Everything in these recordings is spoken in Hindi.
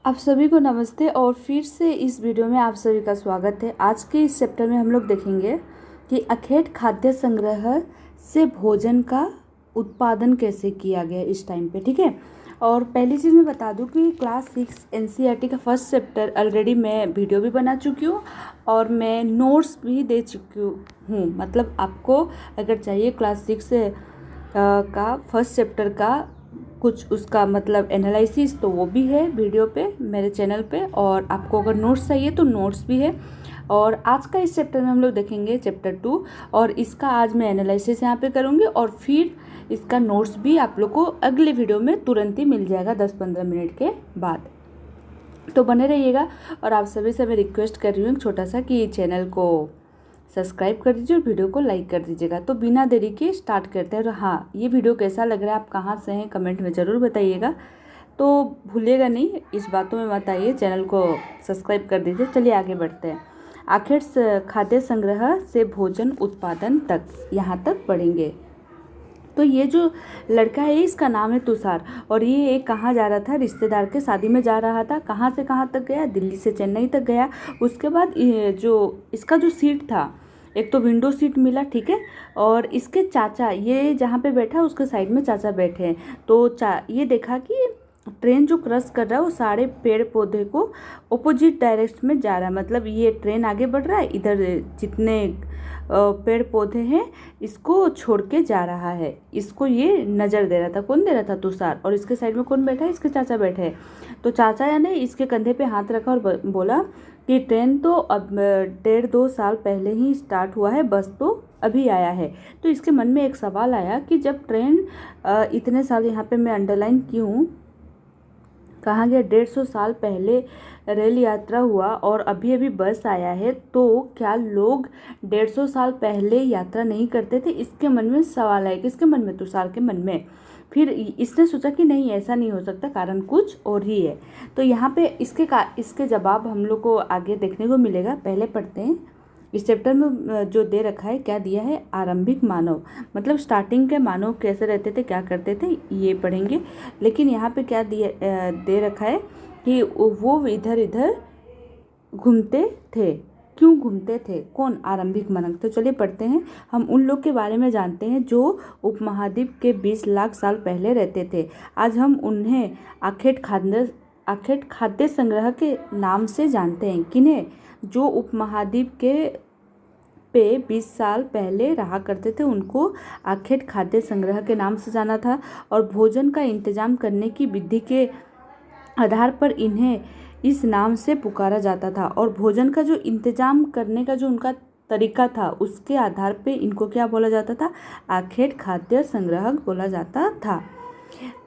आप सभी को नमस्ते और फिर से इस वीडियो में आप सभी का स्वागत है। आज के इस चैप्टर में हम लोग देखेंगे कि अखेट खाद्य संग्रह से भोजन का उत्पादन कैसे किया गया इस टाइम पे, ठीक है। और पहली चीज़ मैं बता दूं कि क्लास 6 एनसीईआरटी का फर्स्ट चैप्टर ऑलरेडी मैं वीडियो भी बना चुकी हूँ और मैं नोट्स भी दे चुकी हूँ। मतलब आपको अगर चाहिए क्लास 6 का फर्स्ट चैप्टर का कुछ उसका मतलब एनालिसिस, तो वो भी है वीडियो पे मेरे चैनल पे। और आपको अगर नोट्स चाहिए तो नोट्स भी है। और आज का इस चैप्टर में हम लोग देखेंगे चैप्टर 2 और इसका आज मैं एनालिसिस यहाँ पे करूँगी और फिर इसका नोट्स भी आप लोग को अगले वीडियो में तुरंत ही मिल जाएगा 10-15 मिनट के बाद। तो बने रहिएगा। और आप सभी से मैं रिक्वेस्ट कर रही हूँ छोटा सा कि चैनल को सब्सक्राइब कर दीजिए और वीडियो को लाइक कर दीजिएगा। तो बिना देरी के स्टार्ट करते हैं। और हाँ, ये वीडियो कैसा लग रहा है, आप कहाँ से हैं, कमेंट में ज़रूर बताइएगा। तो भूलिएगा नहीं, इस बातों में मत आइए, चैनल को सब्सक्राइब कर दीजिए। चलिए आगे बढ़ते हैं। आखिर खाद्य संग्रह से भोजन उत्पादन तक, यहाँ तक पढ़ेंगे। तो ये जो लड़का है इसका नाम है तुषार और ये एक कहाँ जा रहा था, रिश्तेदार के शादी में जा रहा था। कहाँ से कहाँ तक गया, दिल्ली से चेन्नई तक गया। उसके बाद जो इसका जो सीट था, एक तो विंडो सीट मिला, ठीक है। और इसके चाचा, ये जहाँ पे बैठा है उसके साइड में चाचा बैठे हैं। तो ये देखा कि ट्रेन जो क्रॉस कर रहा है वो सारे पेड़ पौधे को ऑपोजिट डायरेक्शन में जा रहा है। मतलब ये ट्रेन आगे बढ़ रहा है, इधर जितने पेड़ पौधे हैं इसको छोड़ के जा रहा है। इसको ये नज़र दे रहा था। कौन दे रहा था? तुषार। और इसके साइड में कौन बैठा है? इसके चाचा बैठे हैं। तो चाचा या ने इसके कंधे पे हाथ रखा और बोला कि ट्रेन तो अब 1.5-2 साल पहले ही स्टार्ट हुआ है, बस तो अभी आया है। तो इसके मन में एक सवाल आया कि जब ट्रेन इतने साल, यहाँ पे मैं अंडरलाइन की हूँ, कहा गया 150 साल पहले रेल यात्रा हुआ और अभी अभी बस आया है, तो क्या लोग 150 साल पहले यात्रा नहीं करते थे? इसके मन में सवाल है। किसके मन में? तुषार के मन में। फिर इसने सोचा कि नहीं, ऐसा नहीं हो सकता, कारण कुछ और ही है। तो यहाँ पे इसके जवाब हम लोग को आगे देखने को मिलेगा। पहले पढ़ते हैं। इस चैप्टर में जो दे रखा है, क्या दिया है? आरंभिक मानव, मतलब स्टार्टिंग के मानव कैसे रहते थे, क्या करते थे, ये पढ़ेंगे। लेकिन यहाँ पे क्या दे रखा है कि वो इधर इधर घूमते थे। क्यों घूमते थे? कौन? आरंभिक मानव। तो चलिए पढ़ते हैं। हम उन लोग के बारे में जानते हैं जो उपमहाद्वीप के 20 लाख साल पहले रहते थे। आज हम उन्हें आखेट खाद्य संग्रह के नाम से जानते हैं। किन्हें? जो उपमहाद्वीप के पे 20 साल पहले रहा करते थे, उनको आखेट खाद्य संग्रह के नाम से जाना था। और भोजन का इंतजाम करने की विधि के आधार पर इन्हें इस नाम से पुकारा जाता था। और भोजन का जो इंतजाम करने का जो उनका तरीका था, उसके आधार पे इनको क्या बोला जाता था? आखेट खाद्य संग्राहक बोला जाता था।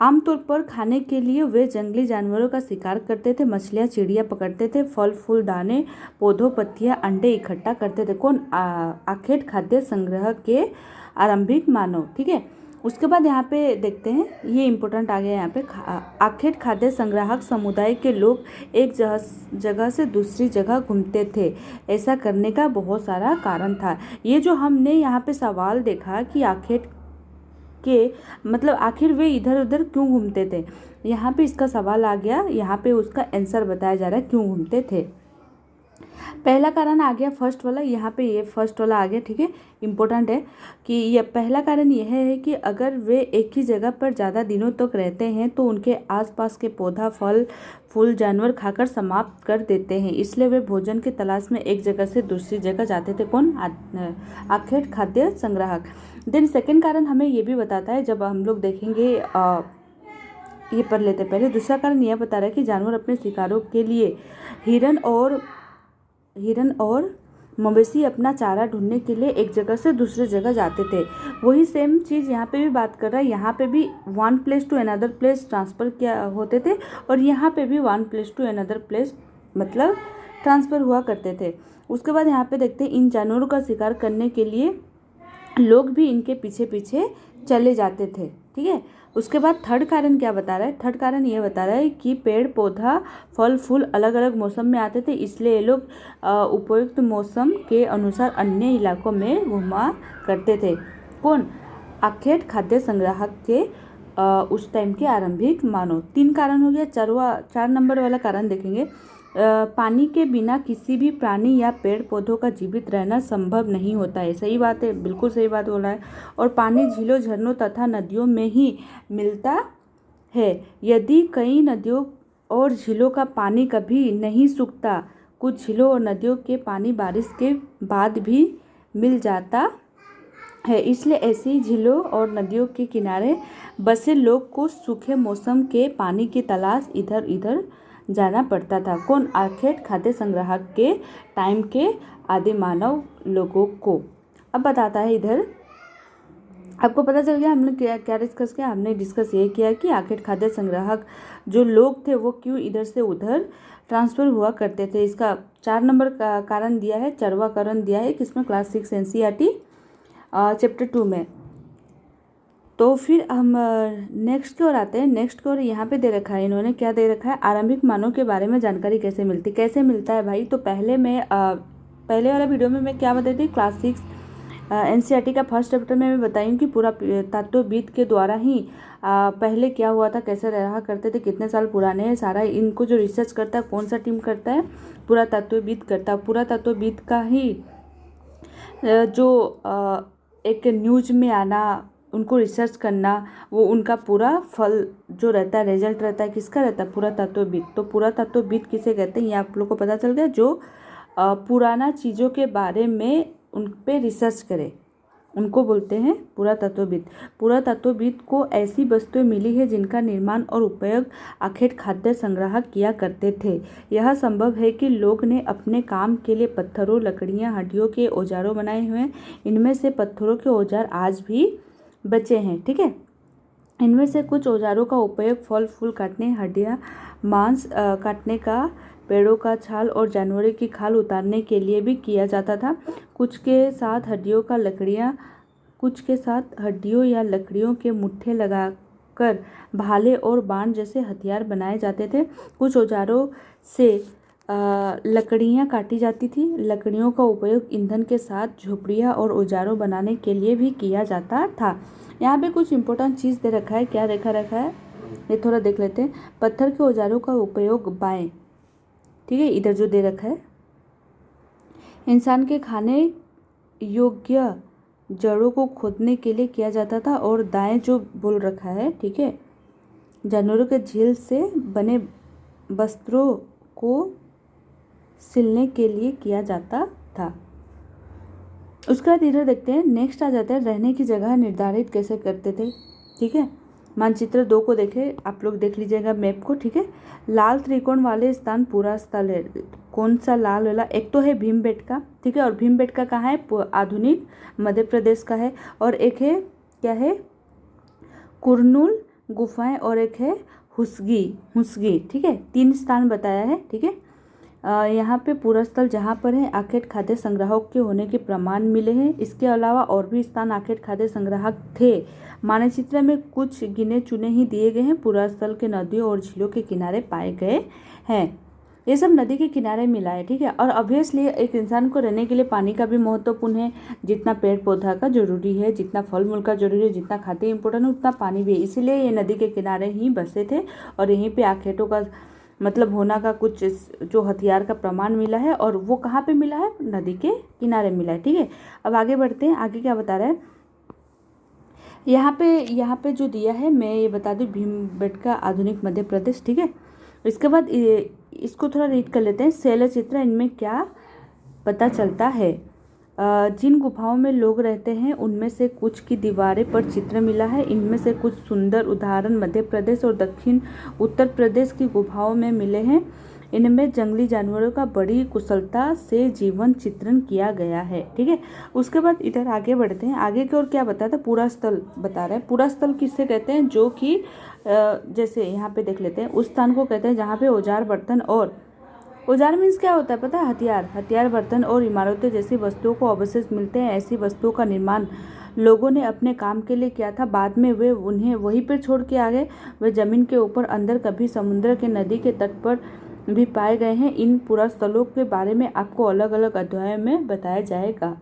आमतौर पर खाने के लिए वे जंगली जानवरों का शिकार करते थे, मछलियाँ चिड़िया पकड़ते थे, फल फूल दाने पौधों पत्तियाँ अंडे इकट्ठा करते थे। कौन? आखेट खाद्य संग्रह के आरंभिक मानव, ठीक है। उसके बाद यहाँ पे देखते हैं, ये इम्पोर्टेंट आ गया यहाँ पे। आखेट खाद्य संग्राहक समुदाय के लोग एक जगह से दूसरी जगह घूमते थे। ऐसा करने का बहुत सारा कारण था। ये जो हमने यहाँ पे सवाल देखा कि आखेट के मतलब आखिर वे इधर उधर क्यों घूमते थे, यहाँ पे इसका सवाल आ गया। यहाँ पे उसका आंसर बताया जा रहा है क्यों घूमते थे। पहला कारण आ गया फर्स्ट वाला, यहाँ पे ये फर्स्ट वाला आ गया, ठीक है। इम्पोर्टेंट है कि यह पहला कारण यह है कि अगर वे एक ही जगह पर ज़्यादा दिनों तक रहते हैं तो उनके आसपास के पौधा फल फूल जानवर खाकर समाप्त कर देते हैं, इसलिए वे भोजन की तलाश में एक जगह से दूसरी जगह जाते थे। कौन? आखेट खाद्य संग्राहक। देन सेकेंड कारण हमें ये भी बताता है, जब हम लोग देखेंगे ये पढ़ लेते पहले। दूसरा कारण यह बता रहा है कि जानवर अपने शिकारों के लिए हिरन और मवेशी अपना चारा ढूंढने के लिए एक जगह से दूसरी जगह जाते थे। वही सेम चीज़ यहाँ पे भी बात कर रहा है। यहाँ पे भी one place to another place transfer किया होते थे और यहाँ पे भी one place to another place मतलब ट्रांसफ़र हुआ करते थे। उसके बाद यहाँ पे देखते हैं, इन जानवरों का शिकार करने के लिए लोग भी इनके पीछे पीछे चले जाते थे, ठीक है। उसके बाद थर्ड कारण क्या बता रहा है? थर्ड कारण ये बता रहा है कि पेड़ पौधा फल फूल अलग अलग मौसम में आते थे, इसलिए ये लोग उपयुक्त मौसम के अनुसार अन्य इलाकों में घुमा करते थे। कौन? आखेट खाद्य संग्राहक के उस टाइम के आरंभिक मानव। 3 कारण हो गया। 4 नंबर वाला कारण देखेंगे। पानी के बिना किसी भी प्राणी या पेड़ पौधों का जीवित रहना संभव नहीं होता है। सही बात है, बिल्कुल सही बात बोला है। और पानी झीलों, झरनों तथा नदियों में ही मिलता है। यदि कई नदियों और झीलों का पानी कभी नहीं सूखता, कुछ झीलों और नदियों के पानी बारिश के बाद भी मिल जाता है। इसलिए ऐसी झीलों और नदियों के किनारे बसे लोग को सूखे मौसम के पानी की तलाश इधर इधर जाना पड़ता था। कौन? आखेट खाद्य संग्राहक के टाइम के आदि मानव लोगों को। अब बताता है इधर, आपको पता चल गया हमने क्या क्या डिस्कस किया। हमने डिस्कस ये किया कि आखेट खाद्य संग्राहक जो लोग थे वो क्यों इधर से उधर ट्रांसफ़र हुआ करते थे। इसका 4 नंबर का कारण दिया है, चरवाकरण दिया है किसमें? क्लास 6 एनसीईआरटी चैप्टर 2 में। तो फिर हम नेक्स्ट की ओर आते हैं। नेक्स्ट की ओर यहाँ पे दे रखा है, इन्होंने क्या दे रखा है? आरंभिक मानव के बारे में जानकारी कैसे मिलती, कैसे मिलता है भाई। तो पहले वाला वीडियो में मैं क्या बताई थी? क्लास 6 एनसीईआरटी का फर्स्ट चैप्टर में मैं बताई कि पूरा तत्वविद के द्वारा ही पहले क्या हुआ था, कैसे रहा करते थे, कितने साल पुराने हैं, सारा इनको जो रिसर्च करता है कौन सा टीम करता है? पूरा तत्वविद करता है। पूरा तत्वविद का ही जो एक न्यूज में आना, उनको रिसर्च करना, वो उनका पूरा फल जो रहता है, रिजल्ट रहता है, किसका रहता है? पूरा तत्वविद। तो पूरा तत्वविद किसे कहते हैं ये आप लोग को पता चल गया। जो पुराना चीज़ों के बारे में उन पे रिसर्च करे उनको बोलते हैं पुरातत्वविद। पुरातत्वविद को ऐसी वस्तुएं मिली है जिनका निर्माण और उपयोग आखेट खाद्य संग्राहक किया करते थे। यह संभव है कि लोग ने अपने काम के लिए पत्थरों, लकड़ियां, हड्डियों के औजारों बनाए हुए हैं। इनमें से पत्थरों के औजार आज भी बचे हैं। ठीक है, इनमें से कुछ औजारों का उपयोग फल फूल काटने, हड्डियां, मांस काटने का, पेड़ों का छाल और जानवरों की खाल उतारने के लिए भी किया जाता था। कुछ के साथ हड्डियों या लकड़ियों के मुट्ठे लगाकर भाले और बाण जैसे हथियार बनाए जाते थे। कुछ औजारों से लकड़ियाँ काटी जाती थी। लकड़ियों का उपयोग ईंधन के साथ झोपड़ियाँ और औजारों बनाने के लिए भी किया जाता था। यहाँ पे कुछ इंपॉर्टेंट चीज़ दे रखा है। क्या रखा है ये थोड़ा देख लेते हैं। पत्थर के औजारों का उपयोग बाएं, ठीक है, इधर जो दे रखा है, इंसान के खाने योग्य जड़ों को खोदने के लिए किया जाता था। और दाएं जो बोल रखा है, ठीक है, जानवरों के झील से बने वस्त्रों को सिलने के लिए किया जाता था। उसके बाद इधर देखते हैं, नेक्स्ट आ जाता है रहने की जगह निर्धारित कैसे करते थे। ठीक है, मानचित्र 2 को देखें, आप लोग देख लीजिएगा मैप को। ठीक है, लाल त्रिकोण वाले स्थान पूरा स्थल है। कौन सा लाल वाला? एक तो है भीमबेटका, ठीक है, और भीमबेटका कहाँ है? आधुनिक मध्य प्रदेश का है। और एक है क्या है? कुरनूल गुफाएं, और एक है हुस्गी। ठीक है, 3 स्थान बताया है। ठीक है, यहाँ पे पूरा स्थल जहाँ पर है आखेट खाद्य संग्राहक के होने के प्रमाण मिले हैं। इसके अलावा और भी स्थान आखेट खाद्य संग्राहक थे। मानचित्र में कुछ गिने चुने ही दिए गए हैं। पूरा स्थल के नदियों और झीलों के किनारे पाए गए हैं। ये सब नदी के किनारे मिला है। ठीक है, और ऑब्वियसली एक इंसान को रहने के लिए पानी का भी महत्वपूर्ण है। जितना पेड़ पौधा का जरूरी है, जितना फल मूल का जरूरी है, जितना खाद्य इंपॉर्टेंट है, उतना पानी भी है। इसीलिए ये नदी के किनारे ही बसे थे और यहीं पे आखेटों का मतलब होना का कुछ जो हथियार का प्रमाण मिला है। और वो कहाँ पे मिला है? नदी के किनारे मिला है। ठीक है, अब आगे बढ़ते हैं। आगे क्या बता रहा है यहाँ पे जो दिया है, मैं ये बता दूँ, भीमबेटका आधुनिक मध्य प्रदेश। ठीक है, इसके बाद इसको थोड़ा रीड कर लेते हैं। शैलचित्र, इनमें क्या पता चलता है? जिन गुफाओं में लोग रहते हैं उनमें से कुछ की दीवारें पर चित्र मिला है। इनमें से कुछ सुंदर उदाहरण मध्य प्रदेश और दक्षिण उत्तर प्रदेश की गुफाओं में मिले हैं। इनमें जंगली जानवरों का बड़ी कुशलता से जीवन चित्रण किया गया है। ठीक है, उसके बाद इधर आगे बढ़ते हैं। आगे की ओर क्या बताता है? पूरा स्थल बता रहा है। पूरा स्थल किससे कहते हैं? जो कि जैसे यहाँ पे देख लेते हैं, उस स्थान को कहते हैं जहाँ पे औजार, बर्तन और औजार मीन्स क्या होता है पता है? हथियार, बर्तन और इमारतें जैसी वस्तुओं को अवशेष मिलते हैं। ऐसी वस्तुओं का निर्माण लोगों ने अपने काम के लिए किया था। बाद में वे उन्हें वहीं पर छोड़ के आ गए। वे जमीन के ऊपर, अंदर, कभी समुद्र के नदी के तट पर भी पाए गए हैं। इन पूरा स्थलों के बारे में आपको अलग अलग अध्यायों में बताया जाएगा।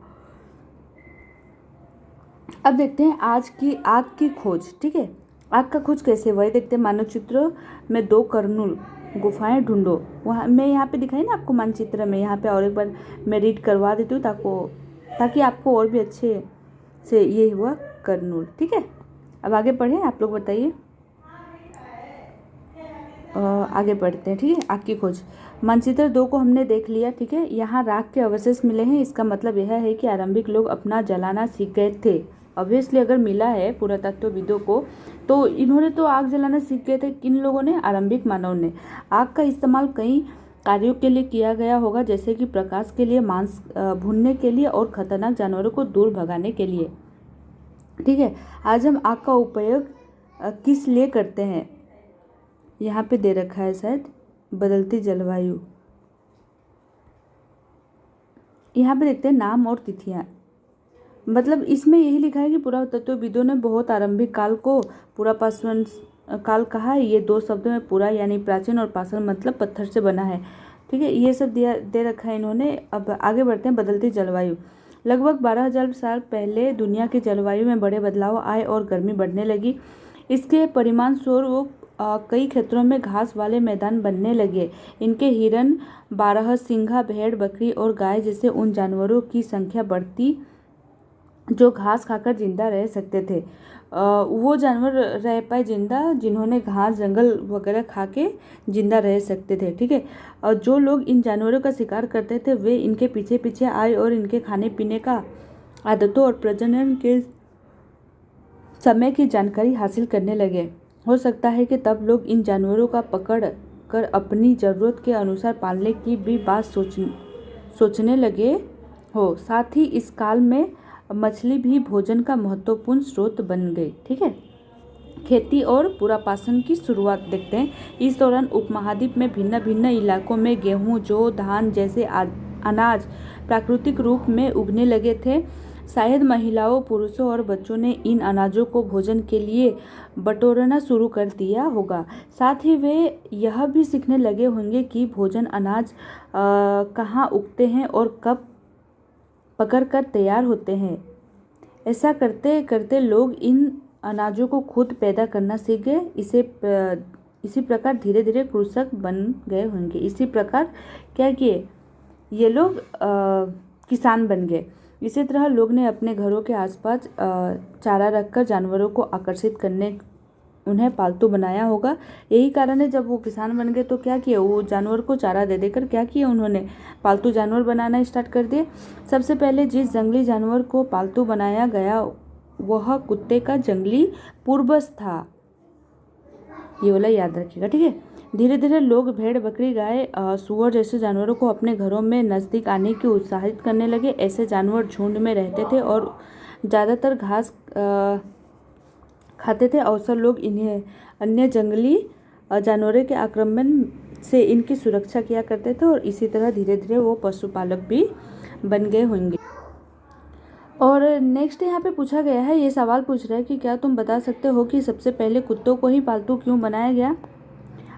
अब देखते हैं आज की आग की खोज। ठीक है, आग का खोज कैसे हुआ है देखते हैं। मानव चित्र में 2 कर्नूल गुफाएं ढूंढो। वहाँ मैं यहाँ पे दिखाई ना आपको मानचित्र में, यहाँ पे और एक बार मैं रीड करवा देती हूँ ताकि आपको और भी अच्छे से ये हुआ कर्नूल। ठीक है, अब आगे पढ़ें, आप लोग बताइए। आगे बढ़ते हैं। ठीक है, आग की खोज। मानचित्र 2 को हमने देख लिया। ठीक है, यहाँ राख के अवशेष मिले हैं। इसका मतलब यह है कि आरंभिक लोग अपना जलाना सीख गए थे। ऑब्वियसली अगर मिला है पुरातत्वविदों को तो इन्होंने तो आग जलाना सीख गए थे। किन लोगों ने? आरंभिक मानव ने। आग का इस्तेमाल कई कार्यों के लिए किया गया होगा, जैसे कि प्रकाश के लिए, मांस भूनने के लिए और खतरनाक जानवरों को दूर भगाने के लिए। ठीक है, आज हम आग का उपयोग किस लिए करते हैं? यहाँ पे दे रखा है शायद, बदलती जलवायु। यहाँ पे देखते हैं नाम और तिथियाँ। मतलब इसमें यही लिखा है कि पुरातत्वविदों ने बहुत आरंभिक काल को पुरापाषाण काल कहा है। ये 2 शब्दों में पुरा यानी प्राचीन और पाषाण मतलब पत्थर से बना है। ठीक है, ये सब दे रखा है इन्होंने। अब आगे बढ़ते हैं। बदलती जलवायु। लगभग 12,000 साल पहले दुनिया की जलवायु में बड़े बदलाव आए और गर्मी बढ़ने लगी। इसके परिणाम स्वरूप कई क्षेत्रों में घास वाले मैदान बनने लगे। इनके हिरन, बारहसिंगा, भेड़, बकरी और गाय जैसे उन जानवरों की संख्या बढ़ती जो घास खाकर जिंदा रह सकते थे। वो जानवर रह पाए जिंदा जिन्होंने घास जंगल वगैरह खा के जिंदा रह सकते थे। ठीक है, और जो लोग इन जानवरों का शिकार करते थे वे इनके पीछे पीछे आए और इनके खाने पीने का आदतों और प्रजनन के समय की जानकारी हासिल करने लगे। हो सकता है कि तब लोग इन जानवरों का पकड़ कर अपनी ज़रूरत के अनुसार पालने की भी बात सोचने लगे हो। साथ ही इस काल में मछली भी भोजन का महत्वपूर्ण स्रोत बन गई। ठीक है, खेती और पुरापाषाण की शुरुआत देखते हैं। इस दौरान उपमहाद्वीप में भिन्न भिन्न इलाकों में गेहूं, जौ, धान जैसे अनाज प्राकृतिक रूप में उगने लगे थे। शायद महिलाओं, पुरुषों और बच्चों ने इन अनाजों को भोजन के लिए बटोरना शुरू कर दिया होगा। साथ ही वे यह भी सीखने लगे होंगे कि भोजन अनाज कहाँ उगते हैं और कब पककर तैयार होते हैं। ऐसा करते करते लोग इन अनाजों को खुद पैदा करना सीख गए। इसी प्रकार धीरे धीरे कृषक बन गए होंगे। इसी प्रकार क्या किए ये लोग किसान बन गए। इसी तरह लोग ने अपने घरों के आसपास चारा रखकर जानवरों को आकर्षित करने उन्हें पालतू बनाया होगा। यही कारण है जब वो किसान बन गए तो क्या किया, वो जानवर को चारा दे देकर क्या किया, उन्होंने पालतू जानवर बनाना स्टार्ट कर दिए। सबसे पहले जिस जंगली जानवर को पालतू बनाया गया वह कुत्ते का जंगली पूर्वज था। ये वाला याद रखिएगा। ठीक है, धीरे धीरे लोग भेड़, बकरी, गाय, सूअर जैसे जानवरों को अपने घरों में नज़दीक आने की उत्साहित करने लगे। ऐसे जानवर झुंड में रहते थे और ज़्यादातर घास खाते थे। अवसर लोग इन्हें अन्य जंगली जानवरों के आक्रमण से इनकी सुरक्षा किया करते थे और इसी तरह धीरे धीरे वो पशुपालक भी बन गए होंगे। और नेक्स्ट यहाँ पे पूछा गया है, ये सवाल पूछ रहा है कि क्या तुम बता सकते हो कि सबसे पहले कुत्तों को ही पालतू क्यों बनाया गया?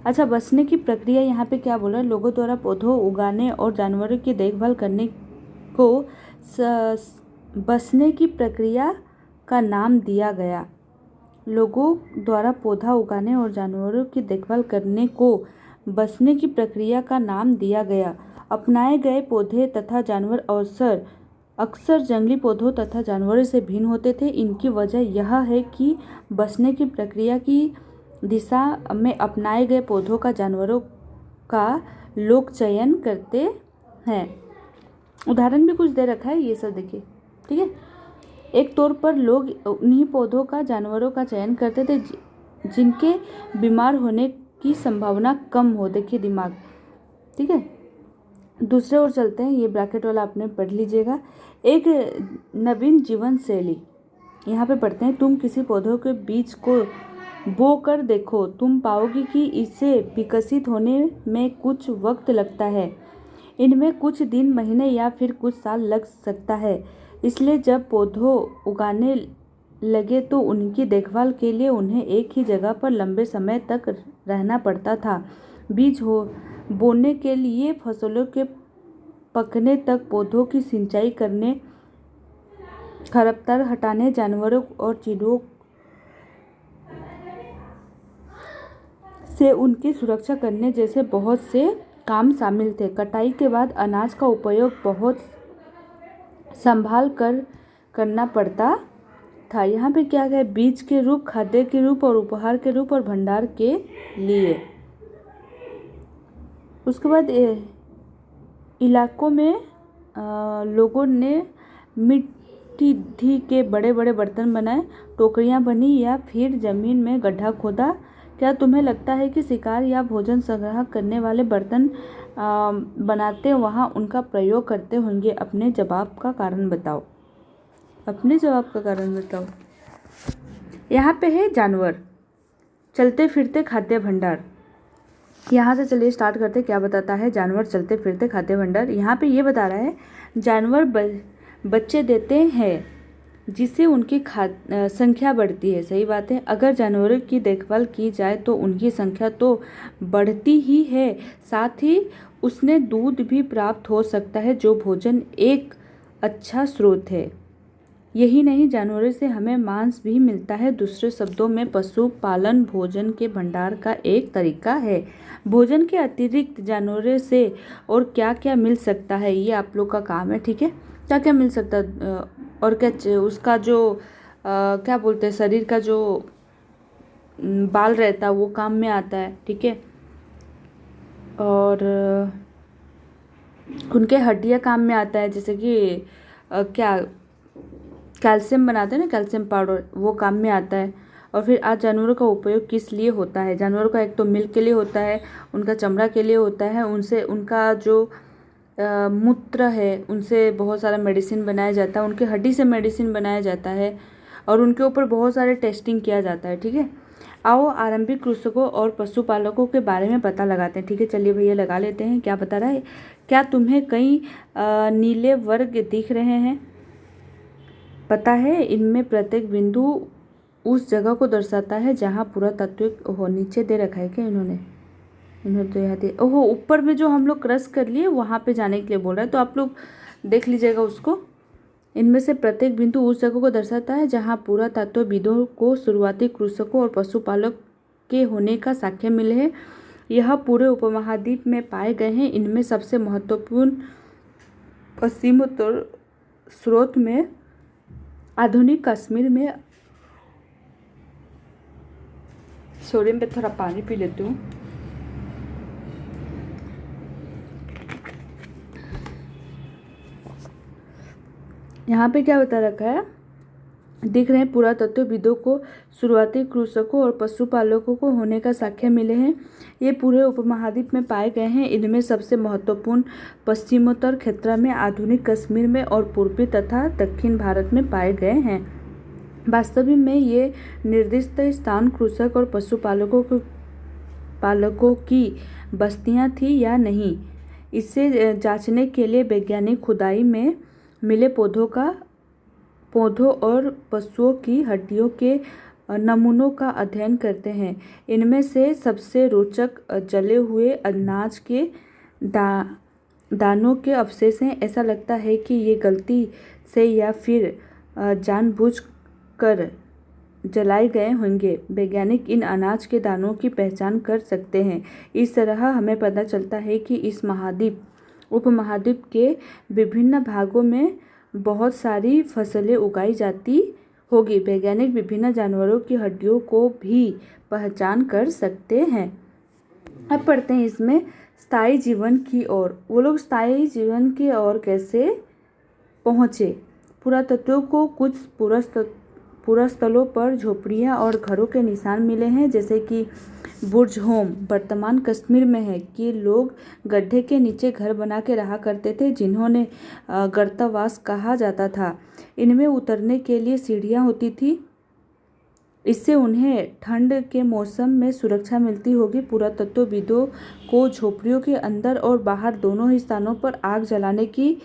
अच्छा, बसने की प्रक्रिया यहाँ पे क्या बोला, लोगों द्वारा पौधों उगाने और जानवरों की देखभाल करने को बसने की प्रक्रिया का नाम दिया गया। लोगों द्वारा पौधा उगाने और जानवरों की देखभाल करने को बसने की प्रक्रिया का नाम दिया गया। अपनाए गए पौधे तथा जानवर अक्सर जंगली पौधों तथा जानवरों से भिन्न होते थे। इनकी वजह यह है कि बसने की प्रक्रिया की दिशा में अपनाए गए पौधों का जानवरों का लोग चयन करते हैं। उदाहरण भी कुछ दे रखा है, ये सब देखिए। ठीक है, एक तौर पर लोग उन्हीं पौधों का जानवरों का चयन करते थे जिनके बीमार होने की संभावना कम हो। देखिए दिमाग। ठीक है, दूसरे ओर चलते हैं। ये ब्रैकेट वाला आपने पढ़ लीजिएगा। एक नवीन जीवन शैली यहाँ पे पढ़ते हैं। तुम किसी पौधों के बीज को बो कर देखो, तुम पाओगे कि इसे विकसित होने में कुछ वक्त लगता है। इनमें कुछ दिन, महीने या फिर कुछ साल लग सकता है। इसलिए जब पौधों उगाने लगे तो उनकी देखभाल के लिए उन्हें एक ही जगह पर लंबे समय तक रहना पड़ता था। बीज बोने के लिए, फसलों के पकने तक, पौधों की सिंचाई करने, खरपतवार हटाने, जानवरों और चीड़ों से उनकी सुरक्षा करने जैसे बहुत से काम शामिल थे। कटाई के बाद अनाज का उपयोग बहुत संभाल कर करना पड़ता था। यहाँ पे क्या है, बीज के रूप, खाद्य के रूप और उपहार के रूप और भंडार के लिए। उसके बाद इलाकों में लोगों ने मिट्टी के बड़े बड़े बर्तन बनाए, टोकरियाँ बनी या फिर ज़मीन में गड्ढा खोदा। क्या तुम्हें लगता है कि शिकार या भोजन संग्रह करने वाले बर्तन बनाते वहाँ उनका प्रयोग करते होंगे? अपने जवाब का कारण बताओ। अपने जवाब का कारण बताओ। यहाँ पे है जानवर, चलते फिरते खाद्य भंडार। यहाँ से चलिए स्टार्ट करते, क्या बताता है जानवर चलते फिरते खाद्य भंडार। यहाँ पे ये बता रहा है जानवर बच्चे देते हैं जिससे उनकी संख्या बढ़ती है। सही बात है। अगर जानवरों की देखभाल की जाए तो उनकी संख्या तो बढ़ती ही है, साथ ही उसने दूध भी प्राप्त हो सकता है जो भोजन एक अच्छा स्रोत है। यही नहीं, जानवरों से हमें मांस भी मिलता है। दूसरे शब्दों में पशु पालन भोजन के भंडार का एक तरीका है। भोजन के अतिरिक्त जानवरों से और क्या क्या मिल सकता है, ये आप लोग का काम है। ठीक है, क्या क्या मिल सकता है और क्या उसका जो क्या बोलते हैं, शरीर का जो बाल रहता है वो काम में आता है। ठीक है, और उनके हड्डियाँ काम में आता है, जैसे कि क्या कैल्शियम बनाते हैं ना, कैल्शियम पाउडर, वो काम में आता है। और फिर आज जानवरों का उपयोग किस लिए होता है? जानवरों का एक तो मिल्क के लिए होता है, उनका चमड़ा के लिए होता है, उनसे उनका जो मूत्र है उनसे बहुत सारा मेडिसिन बनाया जाता है, उनके हड्डी से मेडिसिन बनाया जाता है और उनके ऊपर बहुत सारे टेस्टिंग किया जाता है। ठीक है, आओ आरंभिक कृषकों और पशुपालकों के बारे में पता लगाते हैं। ठीक है, चलिए भैया लगा लेते हैं। क्या बता रहा है? क्या तुम्हें कई नीले वर्ग दिख रहे हैं? पता है, इनमें प्रत्येक बिंदु उस जगह को दर्शाता है जहाँ पुरातत्व हो। नीचे दे रखा है क्या इन्होंने तो यहाँ दे, ओहो ऊपर में जो हम लोग क्रश कर लिए वहाँ पे जाने के लिए बोल रहा है, तो आप लोग देख लीजिएगा उसको। इनमें से प्रत्येक बिंदु उस जगह को दर्शाता है जहाँ पुरातत्वविदों को शुरुआती कृषकों और पशुपालक के होने का साक्ष्य मिले हैं। यह पूरे उपमहाद्वीप में पाए गए हैं। इनमें सबसे महत्वपूर्ण पश्चिमोत्तर स्रोत में आधुनिक कश्मीर में, सॉरी मैं थोड़ा पानी पी लेती हूँ। यहाँ पे क्या बता रखा है, दिख रहे हैं, पुरातत्वविदों को शुरुआती कृषकों और पशुपालकों को होने का साक्ष्य मिले हैं। ये पूरे उपमहाद्वीप में पाए गए हैं। इनमें सबसे महत्वपूर्ण पश्चिमोत्तर क्षेत्र में, आधुनिक कश्मीर में और पूर्वी तथा दक्षिण भारत में पाए गए हैं। वास्तव में ये निर्दिष्ट स्थान कृषक और पशुपालकों की बस्तियां थी या नहीं, इसे जांचने के लिए वैज्ञानिक खुदाई में मिले पौधों और पशुओं की हड्डियों के नमूनों का अध्ययन करते हैं। इनमें से सबसे रोचक जले हुए अनाज के दानों के अवशेष हैं। ऐसा लगता है कि ये गलती से या फिर जानबूझकर जलाए गए होंगे। वैज्ञानिक इन अनाज के दानों की पहचान कर सकते हैं। इस तरह हमें पता चलता है कि इस उपमहाद्वीप के विभिन्न भागों में बहुत सारी फसलें उगाई जाती होगी। वैज्ञानिक विभिन्न जानवरों की हड्डियों को भी पहचान कर सकते हैं। अब पढ़ते हैं इसमें स्थायी जीवन की ओर। वो लोग स्थायी जीवन की ओर कैसे पहुँचे? पुरातत्वों को कुछ पुरास्थलों पर झोपड़ियाँ और घरों के निशान मिले हैं, जैसे कि बुर्ज होम वर्तमान कश्मीर में है, कि लोग गड्ढे के नीचे घर बना के रहा करते थे, जिन्होंने गर्तावास कहा जाता था। इनमें उतरने के लिए सीढ़ियाँ होती थी, इससे उन्हें ठंड के मौसम में सुरक्षा मिलती होगी। पुरातत्वविदों को झोपड़ियों के अंदर और बाहर दोनों ही स्थानों पर आग जलाने की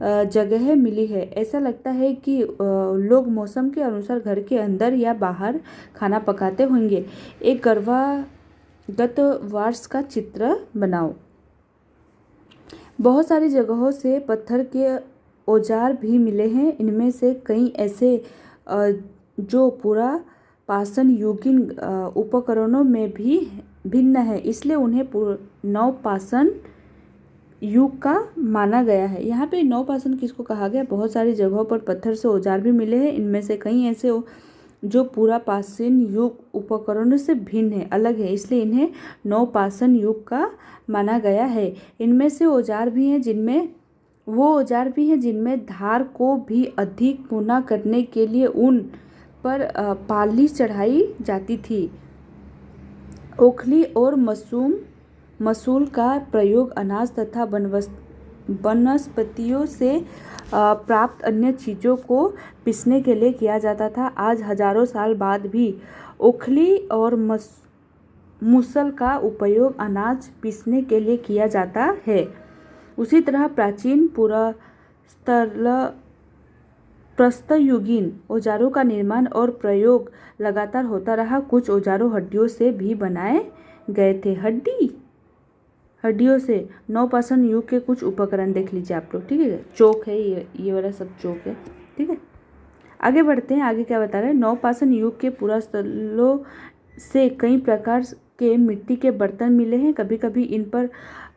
जगह मिली है। ऐसा लगता है कि लोग मौसम के अनुसार घर के अंदर या बाहर खाना पकाते होंगे। एक गर्भागत वार्स का चित्र बनाओ। बहुत सारी जगहों से पत्थर के औजार भी मिले हैं। इनमें से कई ऐसे जो पुरापाषाण युगीन उपकरणों में भी भिन्न है, इसलिए उन्हें नवपाषाण युग का माना गया है। यहाँ पे नवपाषाण किसको कहा गया? बहुत सारी जगहों पर पत्थर से औजार भी मिले हैं। इनमें से कई ऐसे जो पूरा पाषाण युग उपकरणों से भिन्न है, अलग है, इसलिए इन्हें नवपाषाण युग का माना गया है। इनमें से औजार भी हैं जिनमें धार को भी अधिक पूर्णा करने के लिए उन पर पालिश चढ़ाई जाती थी। ओखली और मसूल का प्रयोग अनाज तथा वनस्पतियों से प्राप्त अन्य चीज़ों को पीसने के लिए किया जाता था। आज हजारों साल बाद भी ओखली और मूसल का उपयोग अनाज पीसने के लिए किया जाता है। उसी तरह प्राचीन प्रस्तरयुगीन औजारों का निर्माण और प्रयोग लगातार होता रहा। कुछ औजारों हड्डियों से भी बनाए गए थे। हड्डियों से नवपाषाण युग के कुछ उपकरण देख लीजिए आप लोग, ठीक है। चौक है, ये वाला सब चौक है, ठीक है। आगे बढ़ते हैं। आगे क्या बता रहे हैं? नवपाषाण युग के पुरास्थलों से कई प्रकार के मिट्टी के बर्तन मिले हैं। कभी कभी इन पर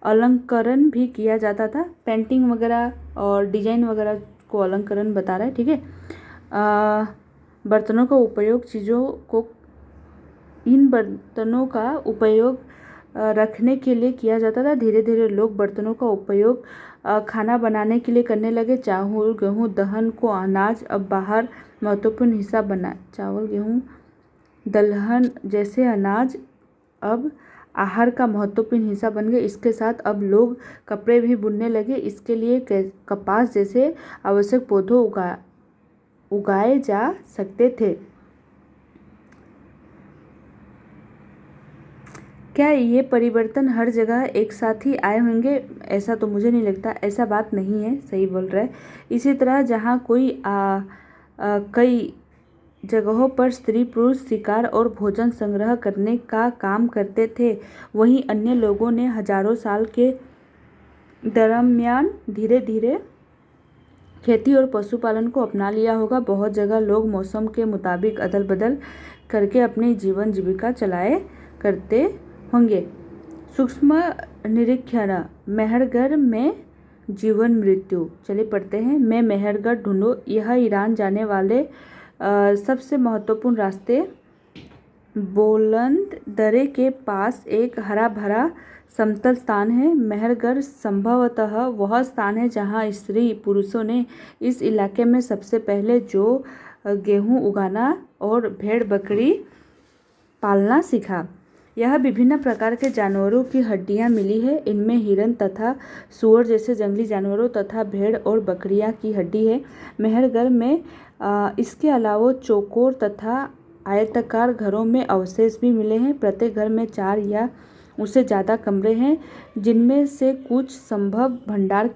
अलंकरण भी किया जाता था। पेंटिंग वगैरह और डिजाइन वगैरह को अलंकरण बता रहा है, ठीक है। बर्तनों का उपयोग इन बर्तनों का उपयोग रखने के लिए किया जाता था। धीरे धीरे लोग बर्तनों का उपयोग खाना बनाने के लिए करने लगे। चावल, गेहूँ, दलहन को अनाज अब बाहर महत्वपूर्ण हिस्सा बना। चावल, गेहूँ, दलहन जैसे अनाज अब आहार का महत्वपूर्ण हिस्सा बन गए। इसके साथ अब लोग कपड़े भी बुनने लगे। इसके लिए कपास जैसे आवश्यक पौधों उगाए जा सकते थे। क्या ये परिवर्तन हर जगह एक साथ ही आए होंगे? ऐसा तो मुझे नहीं लगता, ऐसा बात नहीं है, सही बोल रहा है। इसी तरह जहाँ कई जगहों पर स्त्री पुरुष शिकार और भोजन संग्रह करने का काम करते थे, वहीं अन्य लोगों ने हजारों साल के दरमियान धीरे धीरे खेती और पशुपालन को अपना लिया होगा। बहुत जगह लोग मौसम के मुताबिक अदल बदल करके अपनी जीवन जीविका चलाए करते होंगे। सूक्ष्म निरीक्षण। मेहरगढ़ में जीवन मृत्यु। चलिए पढ़ते हैं। मैं मेहरगढ़ ढूंढो। यह ईरान जाने वाले सबसे महत्वपूर्ण रास्ते बोलंद दरे के पास एक हरा भरा समतल स्थान है। मेहरगढ़ संभवतः वह स्थान है जहां स्त्री पुरुषों ने इस इलाके में सबसे पहले जो गेहूं उगाना और भेड़ बकरी पालना सीखा। यह विभिन्न प्रकार के जानवरों की हड्डियां मिली है। इनमें हिरन तथा सूअर जैसे जंगली जानवरों तथा भेड़ और बकरियां की हड्डी है। मेहरगढ़ में इसके अलावा चौकोर तथा आयताकार घरों में अवशेष भी मिले हैं। प्रत्येक घर में 4 या उससे ज़्यादा कमरे हैं, जिनमें से कुछ संभव भंडार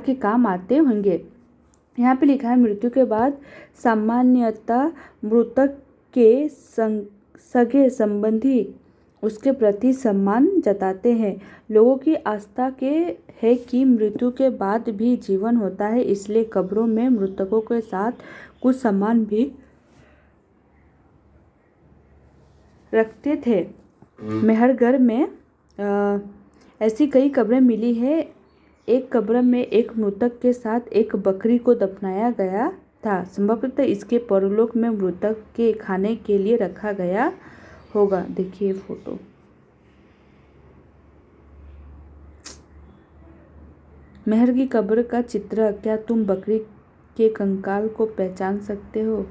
के काम आते होंगे। यहाँ पे लिखा है मृत्यु के बाद सामान्यतः मृतक के सगे संबंधी उसके प्रति सम्मान जताते हैं। लोगों की आस्था है कि मृत्यु के बाद भी जीवन होता है, इसलिए कब्रों में मृतकों के साथ कुछ सम्मान भी रखते थे। मेहरगढ़ में ऐसी कई कब्रें मिली है। एक कब्र में एक मृतक के साथ एक बकरी को दफनाया गया था। संभवतः इसके परलोक में मृतक के खाने के लिए रखा गया होगा। देखिए फोटो। मेहर की कब्र का चित्र। क्या तुम बकरी के कंकाल को पहचान सकते हो?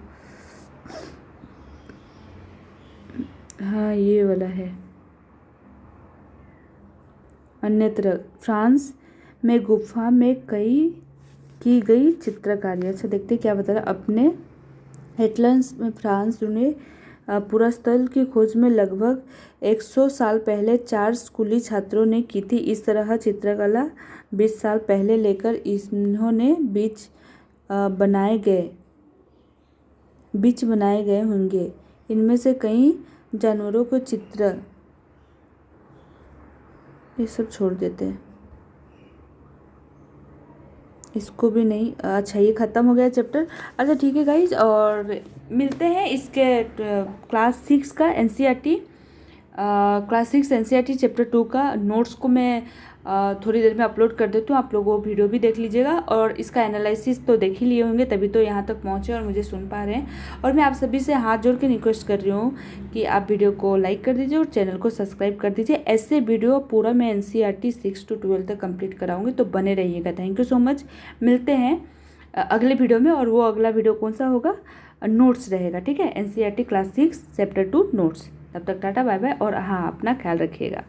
हाँ, ये वाला है। अन्यत्र फ्रांस में गुफा में की गई चित्रकारी। अच्छा देखते क्या बता रहा। अपने हेटलैंड्स में फ्रांस ने पुरास्थल की खोज में लगभग 100 साल पहले 4 स्कूली छात्रों ने की थी। इस तरह चित्रकला 20 साल पहले लेकर इन्होंने बीच बनाए गए होंगे। इनमें से कई जानवरों को चित्र, ये सब छोड़ देते हैं, इसको भी नहीं। अच्छा ये ख़त्म हो गया चैप्टर। अच्छा ठीक है गाइज, और मिलते हैं इसके क्लास 6 का NCERT क्लास 6 एनसीईआरटी चैप्टर 2 का नोट्स को मैं थोड़ी देर में अपलोड कर देती हूँ। आप लोग वो वीडियो भी देख लीजिएगा और इसका एनालिसिस तो देख ही लिए होंगे, तभी तो यहाँ तक पहुँचे और मुझे सुन पा रहे हैं। और मैं आप सभी से हाथ जोड़ के रिक्वेस्ट कर रही हूँ कि आप वीडियो को लाइक कर दीजिए और चैनल को सब्सक्राइब कर दीजिए। ऐसे वीडियो पूरा मैं एनसीईआरटी 6 to 12 तक कंप्लीट कराऊंगी, तो बने रहिएगा। Thank you so much. मिलते हैं अगले वीडियो में, और वो अगला वीडियो कौन सा होगा, नोट्स रहेगा, ठीक है, एनसीईआरटी क्लास 6 चैप्टर 2 नोट्स। तब तक टाटा बाय बाय, और हाँ, अपना ख्याल रखिएगा।